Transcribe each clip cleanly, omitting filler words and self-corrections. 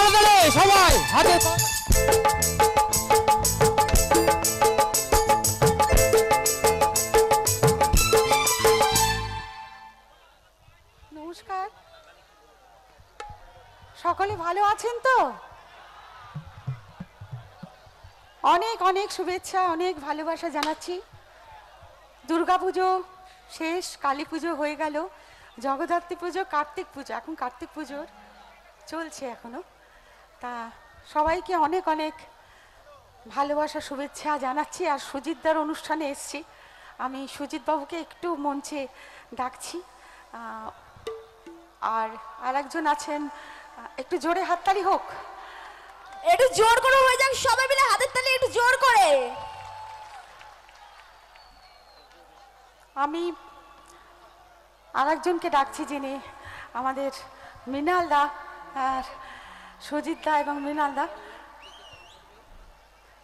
তালে তালে সবাই হাতে নমস্কার, সকলে ভালো আছেন তো? অনেক অনেক শুভেচ্ছা, অনেক ভালোবাসা জানাচ্ছি। দুর্গাপুজো শেষ, কালী পুজো হয়ে গেল, জগদ্ধাত্রী পুজো, কার্তিক পুজো, এখন কার্তিক পুজোর চলছে এখনো। তা সবাইকে অনেক অনেক ভালোবাসা শুভেচ্ছা জানাচ্ছি। আর সুজিতদার অনুষ্ঠানে এসছি, আমি সুজিত বাবুকে একটু মঞ্চে ডাকছি। আর আরেকজন আছেন, একটু জোরে হাততালি হোক। একটু জোর করে হয়ে যাক, সবাই মিলে হাতের তালি একটু জোর করে। আমি আরেকজনকে ডাকছি, যিনি আমাদের মৃণাল দা, আর সুজিত দা এবং মৃণাল দা।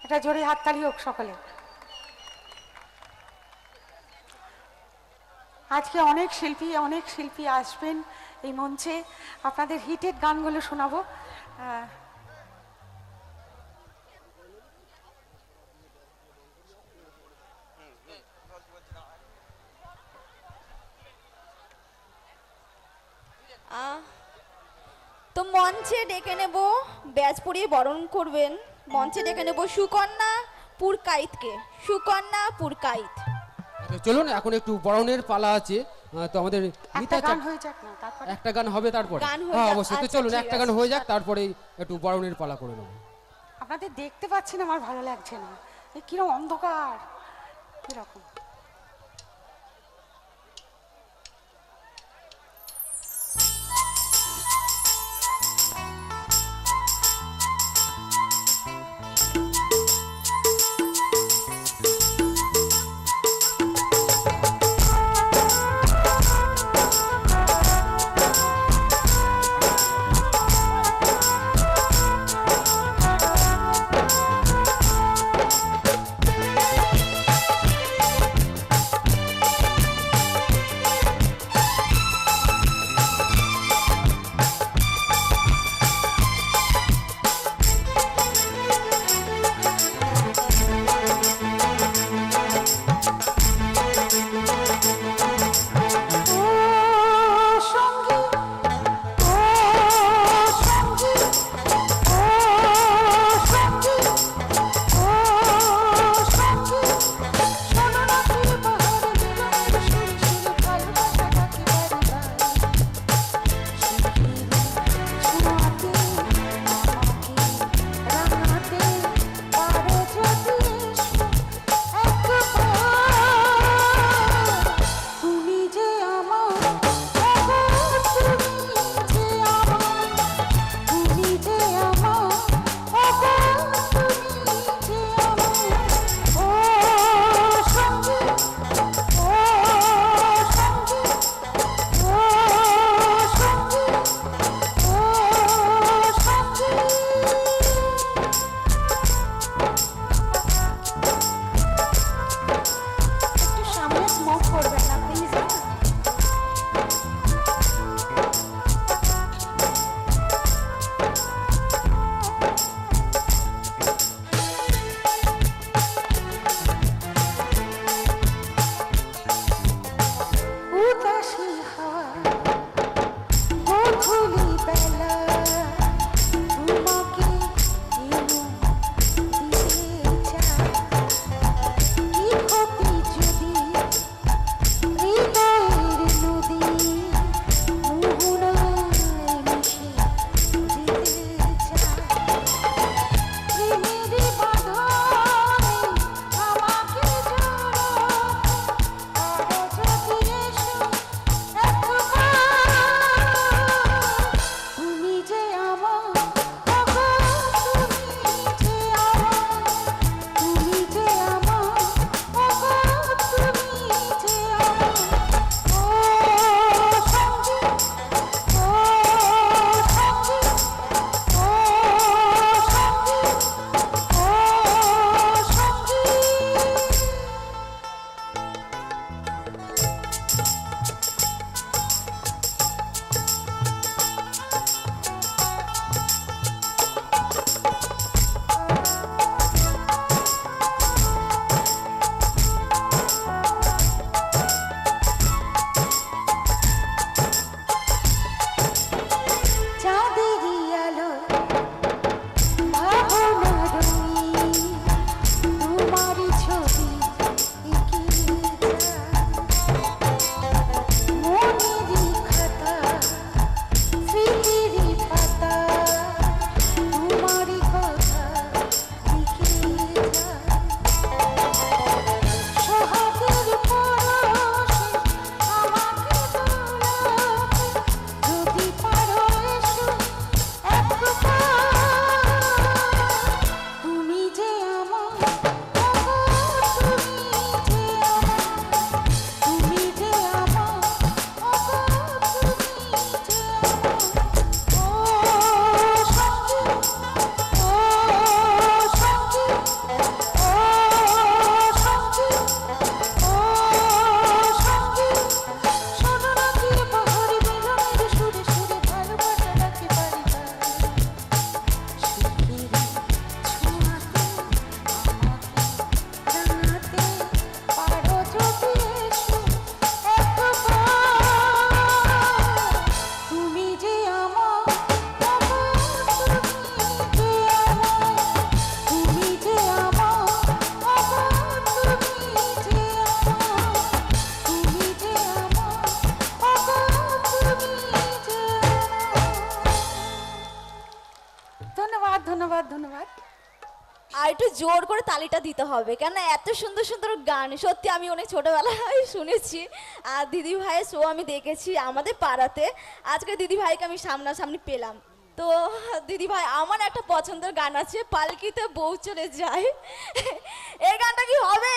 এটা জোরে হাততালি হোক সকলে। আজকে অনেক শিল্পী আসবেন এই মঞ্চে, আপনাদের হিটেড গানগুলো শোনাবো। তো মঞ্চে ডেকে নেব, ব্যাজ পরিয়ে বরণ করবেন। মঞ্চে ডেকে নেব সুকন্যা পুরকাইতকে। সুকন্যা পুরকাইত, চলুন, এখন একটু বরণের পালা আছে। তো আমাদের একটা গান হয়ে যাক না, তারপর একটা গান হবে, তারপরে গান হয়ে হ্যাঁ যাক। অবশ্যই। তো আচ্ছা, চলুন ঠিক একটা আছে। গান হয়ে যাক, তারপরে একটু বরণের পালা করে নেব। আপনাদের দেখতে পাচ্ছি না, আমার ভালো লাগছে না। কিরকম অন্ধকার, কিরকম। ধন্যবাদ ধন্যবাদ। আর একটু জোর করে তালিটা দিতে হবে, কেন এত সুন্দর সুন্দর গান সত্যি আমি অনেক ছোটবেলায় শুনেছি। আর দিদি ভাইয়ের শো আমি দেখেছি আমাদের পাড়াতে। আজকে দিদি ভাইকে আমি সামনাসামনি পেলাম। তো দিদি ভাই, আমার একটা পছন্দের গান আছে, পালকিতে বউ চলে যায়। এই গানটা কি হবে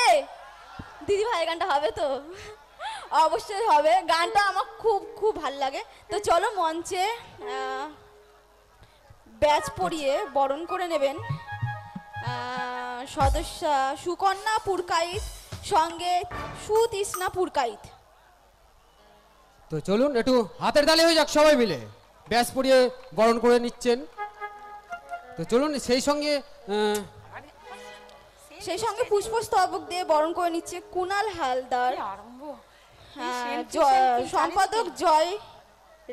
দিদি ভাই? এই গানটা হবে তো? অবশ্যই হবে, গানটা আমার খুব খুব ভালো লাগে। তো চলো মঞ্চে ব্যাচ পরিয়ে বরণ করে নেবেন সদস্যা সুকন্যা পুরকাইত, সঙ্গে সুতৃষ্ণা পুরকাইত। তো চলুন একটু হাতের তালি হয়ে যাক সবাই মিলে, ব্যাস পরিয়ে বরণ করে নিচ্ছেন। তো চলুন সেই সঙ্গে সেই সঙ্গে পুষ্পস্তবক দিয়ে বরণ করে নিচ্ছে কুনাল হালদার, কি আরম্ভ! সম্পাদক জয়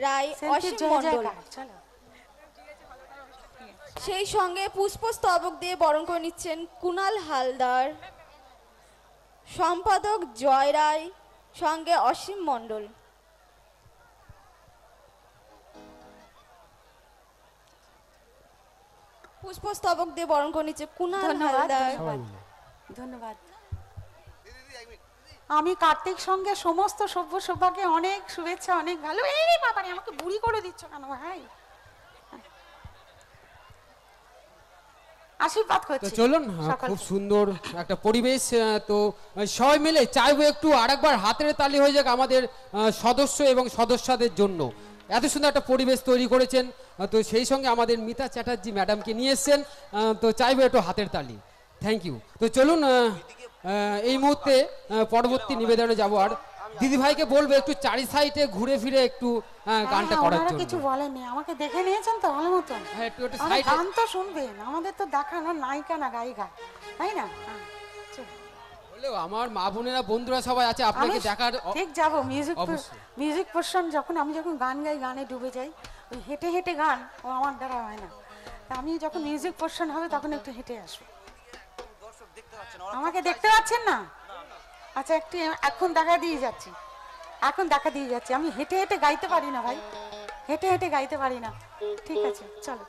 রায়, অসীম মণ্ডল। চলো। সেই সঙ্গে পুষ্পস্তবক দিয়ে বরণ করে নিচ্ছেন কুনাল হালদার, সম্পাদক জয় রায়, সঙ্গে অসীম মণ্ডল। পুষ্পস্তবক দিয়ে বরণ করে নিচ্ছে কুনাল ধন্যবাদ হালদার। ধন্যবাদ ধন্যবাদ। আমি কার্তিক সঙ্গে সমস্ত সভ্য সভ্যাকে অনেক শুভেচ্ছা, অনেক ভালো। এই রে বাবারে, আমাকে বুড়ি করে দিচ্ছ কেন ভাই? আশীর্বাদ তো করছি। চলুন সকলকে। খুব সুন্দর একটা পরিবেশ। তো সবাই মিলে চাইবো একটু আরেকবার হাতের তালি হয়ে যাক আমাদের সদস্য এবং সদস্যদের জন্য। এত সুন্দর একটা পরিবেশ তৈরি করেছেন। তো সেই সঙ্গে আমাদের মিতা চ্যাটার্জি ম্যাডামকে নিয়ে এসছেন। তো চাইবো একটু হাতের তালি। Thank you. তো চলুন এই মুহূর্তে পরবর্তী নিবেদনে যাব। আর দিদি ভাইকে বলবো একটু চারি সাইডে ঘুরে ফিরে একটু গানটা হ্যাঁ, করার ওনারা জন্য। কিছু বলেননি, আমাকে দেখে নিয়েছেন তো ভালো মতন। হ্যাঁ, একটু আমাদের সাইডে। গান তো শুনবেন, আমাদের তো দেখানো নায়িকা না গায়িকা, তাই না? হ্যাঁ, চলো। বললেও আমার মা বোনেরা বন্ধুরা সবাই আছে, আমি আপনাকে দেখার ঠিক যাবো মিউজিক অবশ্যই। মিউজিক পোর্শন আমি যখন গান গাই, গানে ডুবে যাই। ওই হেঁটে হেঁটে গান ও আমার দ্বারা হয় না। তা আমি যখন মিউজিক পোর্শন হবে তখন একটু হেঁটে আসবো। আমাকে দেখতে পাচ্ছেন না? আচ্ছা, একটু এখন দেখা দিয়ে যাচ্ছি, এখন দেখা দিয়ে যাচ্ছি। আমি হেঁটে হেঁটে গাইতে পারি না ভাই, হেঁটে হেঁটে গাইতে পারি না। ঠিক আছে, চলো।